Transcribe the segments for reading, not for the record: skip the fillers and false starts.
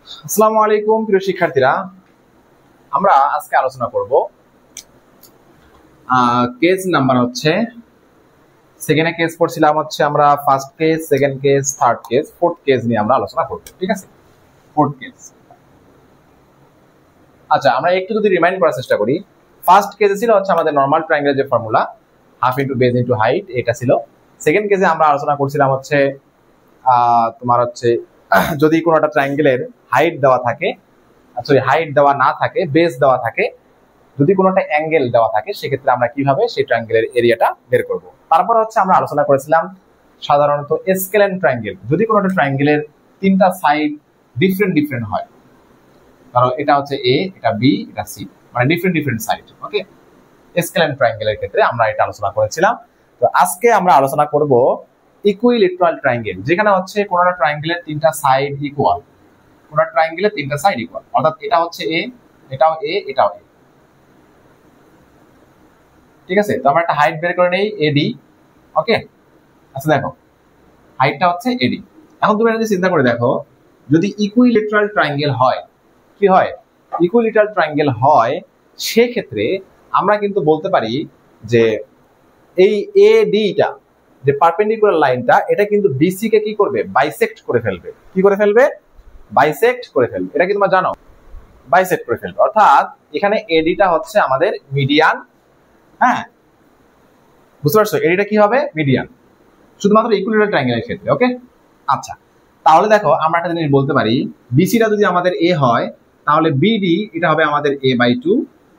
আসসালামু আলাইকুম প্রিয় শিক্ষার্থীরা, আমরা আজকে আলোচনা করব কেস নাম্বার হচ্ছে সেকেন্ডে কেস পড়ছিলাম হচ্ছে আমরা first case, second case, third case, fourth case নিয়ে আমরা আলোচনা করব। ঠিক আছে, ফোর্থ কেস। আচ্ছা, আমরা একটু যদি রিমাইন্ড করার চেষ্টা করি, ফার্স্ট কেসে ছিল হচ্ছে আমাদের নরমাল ট্রায়াঙ্গেলের যে formula half into base into height, এটা ছিল। সেকেন্ড কেসে আমরা আলোচনা করছিলাম হচ্ছে তোমার হচ্ছে যদি কোনো একটা ট্রায়াঙ্গেলের হাইট দেওয়া থাকে, সরি হাইট দেওয়া না থাকে, বেস দেওয়া থাকে, যদি কোনো একটা অ্যাঙ্গেল দেওয়া থাকে, সেক্ষেত্রে আমরা কিভাবে সেই ট্রায়াঙ্গেলের এরিয়াটা বের করব। তারপর হচ্ছে আমরা আলোচনা করেছিলাম সাধারণত স্কেলেন ট্রায়াঙ্গেল, যদি কোনো একটা ট্রায়াঙ্গেলের তিনটা সাইড ডিফারেন্ট হয়, ধরো এটা হচ্ছে এ, এটা বি, এটা সি, মানে ডিফারেন্ট সাইড। ওকে, স্কেলেন ট্রায়াঙ্গেলের ক্ষেত্রে আমরা এটা আলোচনা করেছিলাম। তো আজকে আমরা আলোচনা করব ইকুইলেটারাল ট্রায়াঙ্গেল, যেখানে হচ্ছে কোনো একটা ট্রায়াঙ্গেলের তিনটা সাইড ইকুয়াল, কোনো ট্রায়াঙ্গেলের তিনটা সাইড ইকুয়াল, অর্থাৎ এটা হচ্ছে এ, এটাও এ, এটাও এ। ঠিক আছে, তো আমরা একটা হাইট বের করে নেই এডি। ওকে, আচ্ছা দেখো হাইটটা হচ্ছে এডি। এখন তুমি যদি চিন্তা করে দেখো, যদি ইকুইলেটারাল ট্রায়াঙ্গেল হয়, কি হয়, ইকুইলেটারাল ট্রায়াঙ্গেল হয়, সেক্ষেত্রে আমরা কিন্তু বলতে পারি যে এই এডিটা, যে পারপেন্ডিকুলার লাইনটা, এটা কিন্তু বিসি কে কি করবে, বাইসেক্ট করে ফেলবে। কি করে ফেলবে? বাইসেক্ট করে ফেলবে। এটা কি তোমরা জানো? বাইসেক্ট করে ফেলবে, অর্থাৎ এখানে এডিটা হচ্ছে আমাদের মিডিয়ান। হ্যাঁ, বুঝতে পারছো? এডিটা কি হবে? মিডিয়ান, শুধুমাত্র ইকুইলেটারাল ট্রায়াঙ্গেলের ক্ষেত্রে। ওকে, আচ্ছা তাহলে দেখো আমরা একটা জিনিস বলতে পারি, বিসিটা যদি আমাদের এ হয়, তাহলে বিডি এটা হবে আমাদের এ বাই টু,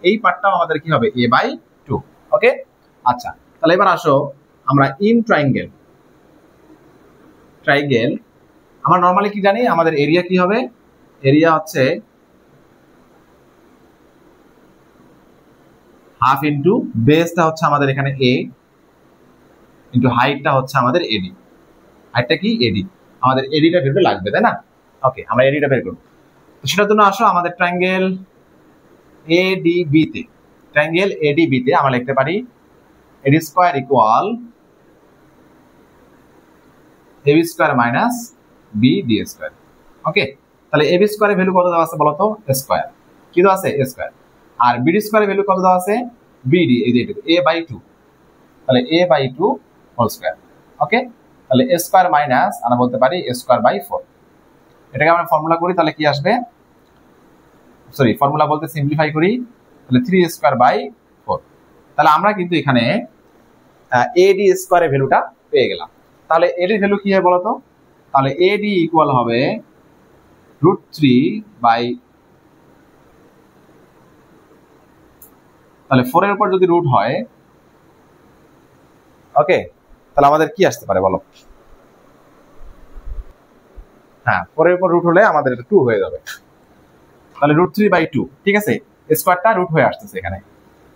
এই পার্টটাও আমাদের কি হবে, এ বাই টু। ওকে, আচ্ছা তাহলে এবার আসো আমরা ইন ট্রায়াঙ্গেল আমরা নরমালি কি জানি, আমাদের এরিয়া কি হবে, এরিয়া হচ্ছে হাফ ইন্টু বেসটা হচ্ছে আমাদের এখানে এ ইন্টু হাইটটা হচ্ছে আমাদের এডি। হাইটটা কি? এডি। আমাদের এডিটা বের করে লাগবে, তাই না? ওকে, আমরা এডিটা বের করব। তো সেটার জন্য আসো আমাদের ট্রায়াঙ্গেল এডিবি তে, ট্রায়াঙ্গেল এডিবি তে আমরা লিখতে পারি AD square equal AB square minus B D square. Okay, তাহলে এবি স্কয়ারের ভ্যালু কত দেওয়া আছে বলো তো? স্কয়ার। কি দেওয়া আছে? স্কয়ার। আর বিডি স্কয়ারের ভ্যালু কত দেওয়া আছে? বিডি, এই যে এটুকু, এ বাই টু, তাহলে এ by two whole square. Okay, তাহলে এ স্কয়ার মাইনাস আমরা বলতে পারি এ স্কয়ার বাই ফোর। এটাকে আমরা ফর্মুলা করি, তাহলে কি আসবে, সরি ফর্মুলা বলতে সিম্পলিফাই করি, তাহলে থ্রি স্কয়ার বাই ফোর। তাহলে আমরা কিন্তু এখানে এডি স্কয়ারের ভ্যালুটা পেয়ে গেলাম। তাহলে এডির ভ্যালু কি হয় বলতো? তাহলে এডি ইকুয়াল হবে রুট থ্রি বাই, তাহলে ফোরের উপর যদি রুট হয়, ওকে, তাহলে আমাদের কি আসতে পারে বলো? হ্যাঁ, ফোরের উপর রুট হলে আমাদের এটা টু হয়ে যাবে, তাহলে রুট থ্রি বাই টু। ঠিক আছে, স্কোয়ারটা রুট হয়ে আসতেছে এখানে,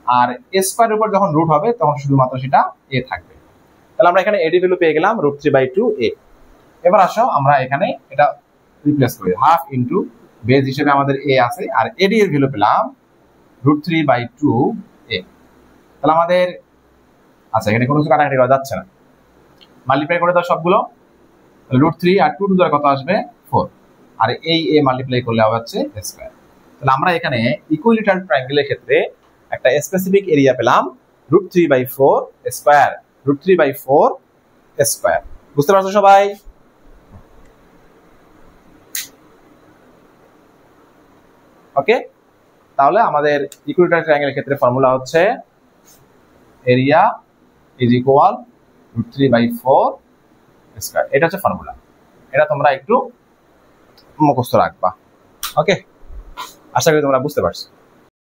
আর স্কোয়ারের উপর যখন রুট হবে তখন শুধুমাত্র সেটা এ থাকবে। তাহলে আমরা এখানে এডি ভ্যালু পেয়ে গেলাম রুট থ্রি বাই টু এ। এবার আসো আমরা এখানে এটা রিপ্লেস করি, হাফ ইন্টু বেজ হিসেবে আমাদের এ আছে, আর এডি এর ভ্যালু পেলাম রুট থ্রি বাই টু এ। তাহলে আমাদের, আচ্ছা এখানে কোনো কিছু কাটাকাটি করা যাচ্ছে না, মাল্টিপ্লাই করে দাও সবগুলো, রুট থ্রি আর টু টু দ্বারা কত আসবে? ফোর, আর এই এ মাল্টিপ্লাই করলে হবে হচ্ছে স্কয়ার। তাহলে আমরা এখানে ইকুইলেটারাল ট্রায়াঙ্গেলের ক্ষেত্রে একটা স্পেসিফিক এরিয়া পেলাম root three by four square, root three by four square. বুঝতে পারছো সবাই? ওকে, তাহলে আমাদের ইকুইলেটারাল ট্রায়াঙ্গেলের ক্ষেত্রে ফর্মুলা হচ্ছে area is equal root three by four square. এটা হচ্ছে ফর্মুলা, এটা তোমরা একটু মুখস্থ রাখবা। ওকে, আশা করি তোমরা বুঝতে পারছো।